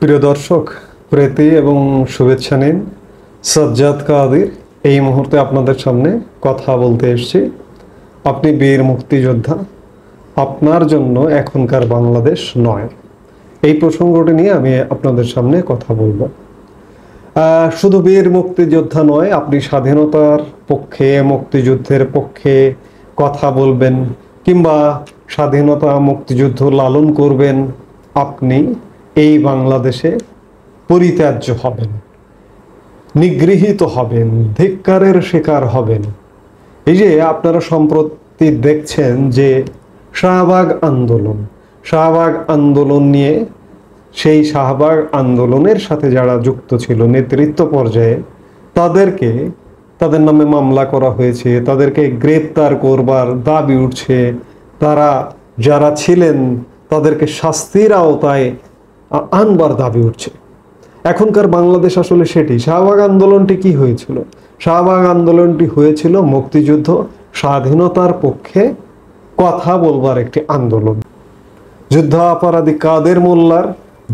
প্রিয় দর্শক, প্রীতি এবং শুভেচ্ছা নিন। সাজ্জাদ কাদির এই মুহূর্তে আপনাদের সামনে কথা বলতে এসেছি। আপনি বীর মুক্তিযোদ্ধা, আপনার জন্য এখনকার বাংলাদেশ নয়, এই প্রসঙ্গটি নিয়ে আমি আপনাদের সামনে কথা বলবো। শুধু বীর মুক্তিযোদ্ধা নয়, আপনি স্বাধীনতার পক্ষে, মুক্তিযুদ্ধের পক্ষে কথা বলবেন কিংবা স্বাধীনতা মুক্তিযুদ্ধ লালন করবেন, আপনি এই বাংলাদেশে পরিত্যাজ্য হবেন, নিগৃহীত হবেন, ধিক্কারের শিকার হবেন। এই যে আপনারা সম্প্রতি দেখছেন যে শাহবাগ আন্দোলন নিয়ে, সেই শাহবাগ আন্দোলনের সাথে যারা যুক্ত ছিল নেতৃত্ব পর্যায়ে, তাদের নামে মামলা করা হয়েছে, তাদেরকে গ্রেপ্তার করবার দাবি উঠছে। তারা যারা ছিলেন তাদেরকে শাস্তির আওতায় আনবার দাবি উঠছে। এখনকার বাংলাদেশ আসলে সেটি। শাহবাগ আন্দোলনটি কি হয়েছিল? শাহবাগ আন্দোলনটি হয়েছিল মুক্তিযুদ্ধ, স্বাধীনতার পক্ষে কথা বলবার একটি আন্দোলন। যুদ্ধাপরাধী কাদের মোল্লার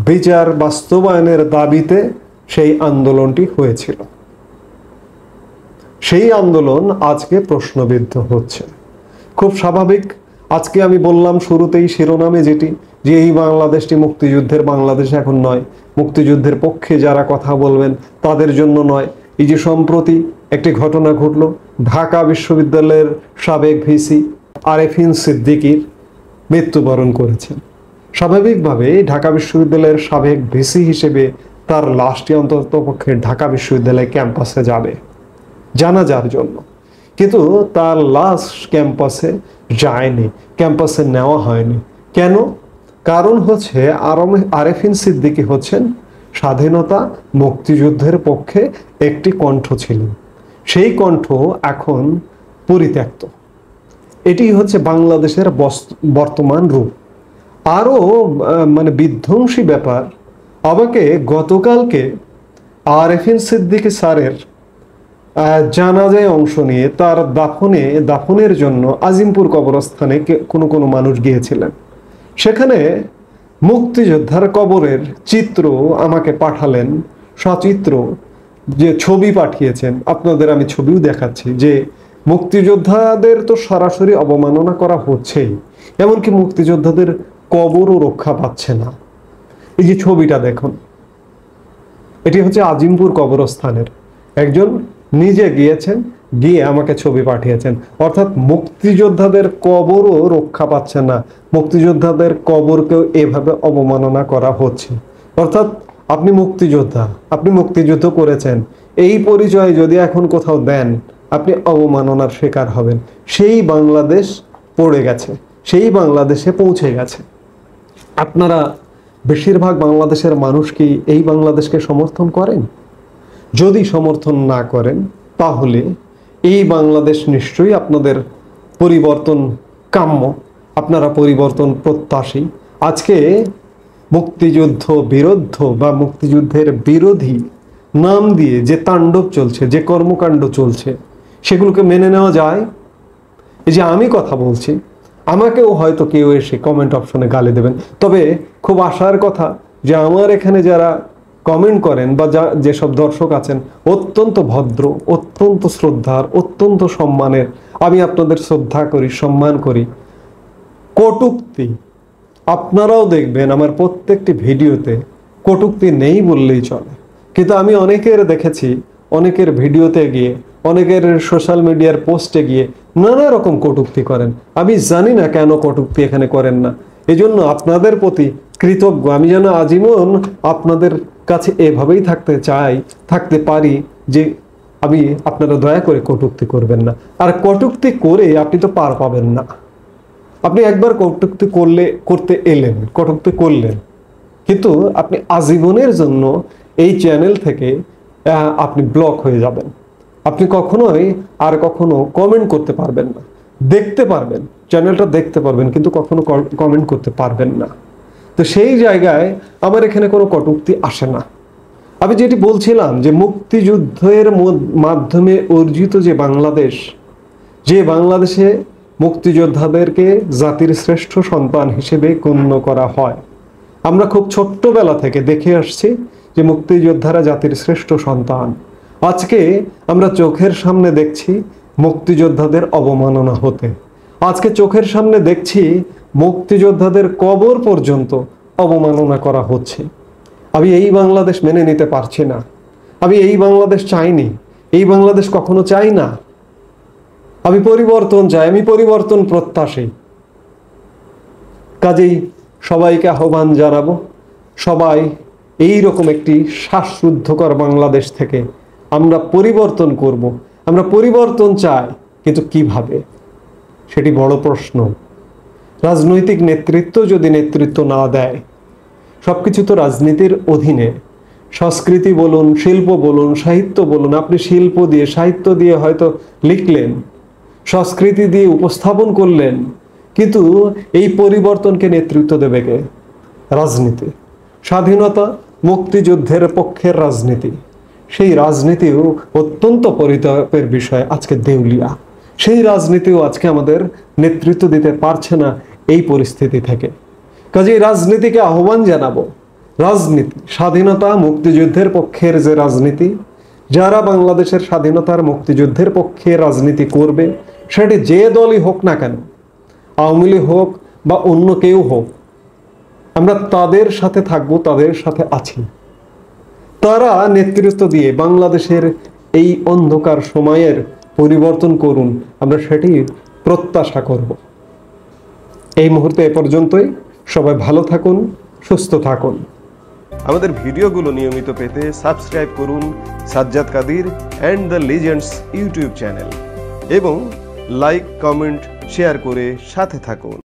বিচার বাস্তবায়নের দাবিতে সেই আন্দোলনটি হয়েছিল। সেই আন্দোলন আজকে প্রশ্নবিদ্ধ হচ্ছে। খুব স্বাভাবিক। আজকে আমি বললাম শুরুতেই শিরোনামে যেটি, যে এই বাংলাদেশটি মুক্তিযুদ্ধের বাংলাদেশ এখন নয়, মুক্তিযুদ্ধের পক্ষে যারা কথা বলবেন তাদের জন্য নয়। এই যে সম্প্রতি একটি ঘটনা ঘটল, ঢাকা বিশ্ববিদ্যালয়ের সাবেক ভিসি আরেফিন সিদ্দিকীর মৃত্যুবরণ করেছেন। স্বাভাবিকভাবে ঢাকা বিশ্ববিদ্যালয়ের সাবেক ভিসি হিসেবে তার লাশটি অন্ততপক্ষে ঢাকা বিশ্ববিদ্যালয় ক্যাম্পাসে যাবে জানাজার জন্য, কিন্তু তার লাশ ক্যাম্পাসে যায়নি, ক্যাম্পাসে নেওয়া হয়নি। কেন? কারণ হচ্ছে আরেফিন সিদ্দিকী হচ্ছেন স্বাধীনতা মুক্তিযুদ্ধের পক্ষে একটি কণ্ঠ ছিলেন। সেই কণ্ঠ এখন পরিত্যক্ত। এটি হচ্ছে বাংলাদেশের বর্তমান রূপ। আরও বিধ্বংসী ব্যাপার, আমাকে গতকালকে আরেফিন সিদ্দিকী স্যারের জানাজায় অংশ নিয়ে তার দাফনের জন্য আজিমপুর কবরস্থানে কোনো মানুষ গিয়েছিলেন। সেখানে মুক্তিযোদ্ধার কবরের চিত্র আমাকে পাঠালেন, সচিত্র যে ছবি পাঠিয়েছেন, আপনাদের আমি ছবিও দেখাচ্ছি, যে মুক্তিযোদ্ধাদের তো সরাসরি অবমাননা করা হচ্ছেই, এমনকি মুক্তিযোদ্ধাদের কবরও রক্ষা পাচ্ছে না। এই যে ছবিটা দেখুন, এটি হচ্ছে আজিমপুর কবরস্থানের। একজন নিজে গিয়েছেন, গিয়ে আমাকে ছবি পাঠিয়েছেন। অর্থাৎ মুক্তিযোদ্ধাদের কবরও রক্ষা পাচ্ছে না, মুক্তিযোদ্ধাদের কবরকেও এভাবে অবমাননা করা হচ্ছে। অর্থাৎ আপনি মুক্তিযোদ্ধা, আপনি মুক্তিযুদ্ধ করেছেন, এই পরিচয় যদি এখন কোথাও দেন, আপনি অবমাননার শিকার হবেন। সেই বাংলাদেশ পড়ে গেছে, সেই বাংলাদেশে পৌঁছে গেছে। আপনারা বেশিরভাগ বাংলাদেশের মানুষ কি এই বাংলাদেশকে সমর্থন করেন? যদি সমর্থন না করেন, তাহলে এই বাংলাদেশ নিশ্চয়ই আপনাদের পরিবর্তন কাম্য, আপনারা পরিবর্তন প্রত্যাশী। আজকে মুক্তিযুদ্ধ বিরুদ্ধ বা মুক্তিযুদ্ধের বিরোধী নাম দিয়ে যে তাণ্ডব চলছে, যে কর্মকাণ্ড চলছে, সেগুলোকে মেনে নেওয়া যায়? এই যে আমি কথা বলছি, আমাকেও হয়তো কেউ এসে কমেন্ট অপশনে গালি দেবেন, তবে খুব আশার কথা যে আমার এখানে যারা কমেন্ট করেন বা যেসব দর্শক আছেন, অত্যন্ত ভদ্র, অত্যন্ত শ্রদ্ধার, অত্যন্ত সম্মানের। আমি আপনাদের শ্রদ্ধা করি, সম্মান করি। কটূক্তি আপনারাও দেখবেন আমার প্রত্যেকটি ভিডিওতে কটূক্তি নেই বললেই চলে, কিন্তু আমি অনেকের দেখেছি, অনেকের ভিডিওতে গিয়ে, অনেকের সোশ্যাল মিডিয়ার পোস্টে গিয়ে নানা রকম কটূক্তি করেন। আমি জানি না কেন কটূক্তি এখানে করেন না। এজন্য আপনাদের প্রতি কৃতজ্ঞ। আমি যেন আজীবন আপনাদের কাছে এভাবেই থাকতে পারি, যে আপনারা দয়া করে কটূক্তি করবেন না। আর কটূক্তি করে আপনি তো পার পাবেন না। আপনি একবার কটূক্তি কটূক্তি করলেন, কিন্তু আপনি আজীবনের জন্য এই চ্যানেল থেকে আপনি ব্লক হয়ে যাবেন। আপনি কখনোই আর কখনো কমেন্ট করতে পারবেন না। দেখতে পারবেন, চ্যানেলটা দেখতে পারবেন, কিন্তু কখনো কমেন্ট করতে পারবেন না। তো সেই জায়গায় আমার এখানে কোনো কটূক্তি আসে না। আমি যেটি বলছিলাম, যে মুক্তিযুদ্ধের মাধ্যমে অর্জিত যে বাংলাদেশে মুক্তিযোদ্ধাদেরকে জাতির শ্রেষ্ঠ সন্তান হিসেবে গণ্য করা হয়। আমরা খুব ছোট্টবেলা থেকে দেখে আসছি যে মুক্তিযোদ্ধারা জাতির শ্রেষ্ঠ সন্তান। আজকে আমরা চোখের সামনে দেখছি মুক্তিযোদ্ধাদের অবমাননা হতে। আজকে চোখের সামনে দেখছি মুক্তিযোদ্ধাদের কবর পর্যন্ত অবমাননা করা হচ্ছে। আমি এই বাংলাদেশ মেনে নিতে পারছি না। আমি এই বাংলাদেশ চাইনি, এই বাংলাদেশ কখনো চাই না। আমি পরিবর্তন চাই, আমি পরিবর্তন প্রত্যাশী। কাজেই সবাইকে আহ্বান জানাবো, সবাই এই রকম একটি শ্বাসরুদ্ধকর বাংলাদেশ থেকে আমরা পরিবর্তন করব। আমরা পরিবর্তন চাই, কিন্তু কিভাবে, সেটি বড় প্রশ্ন। রাজনৈতিক নেতৃত্ব যদি নেতৃত্ব না দেয়, সবকিছু তো রাজনীতির অধীনে। সংস্কৃতি বলুন, শিল্প বলুন, সাহিত্য বলুন, আপনি শিল্প দিয়ে, সাহিত্য দিয়ে হয়তো লিখলেন, সংস্কৃতি দিয়ে উপস্থাপন করলেন, কিন্তু এই পরিবর্তনকে নেতৃত্ব দেবে কে? রাজনীতি। স্বাধীনতা মুক্তিযুদ্ধের পক্ষের রাজনীতি, সেই রাজনীতিও অত্যন্ত পরিতাপের বিষয় আজকে দেউলিয়া। সেই রাজনীতিও আজকে আমাদের নেতৃত্ব দিতে পারছে না এই পরিস্থিতি থেকে। কাজেই রাজনীতিকে আহ্বান জানাবো, রাজনীতি স্বাধীনতা মুক্তিযুদ্ধের পক্ষের যে রাজনীতি, যারা বাংলাদেশের স্বাধীনতার মুক্তিযুদ্ধের পক্ষে রাজনীতি করবে, সেটি যে দলই হোক না কেন, আওয়ামী লীগ হোক বা অন্য কেউ হোক, আমরা তাদের সাথে থাকবো, তাদের সাথে আছি। তারা নেতৃত্ব দিয়ে বাংলাদেশের এই অন্ধকার সময়ের পরিবর্তন করুন, আমরা সেটি প্রত্যাশা করব। এই মুহূর্তে এ পর্যন্তই। সবাই ভালো থাকুন, সুস্থ থাকুন। আমাদের ভিডিওগুলো নিয়মিত পেতে সাবস্ক্রাইব করুন Sajjad Kadir and the legends YouTube channel এবং লাইক, কমেন্ট, শেয়ার করে সাথে থাকুন।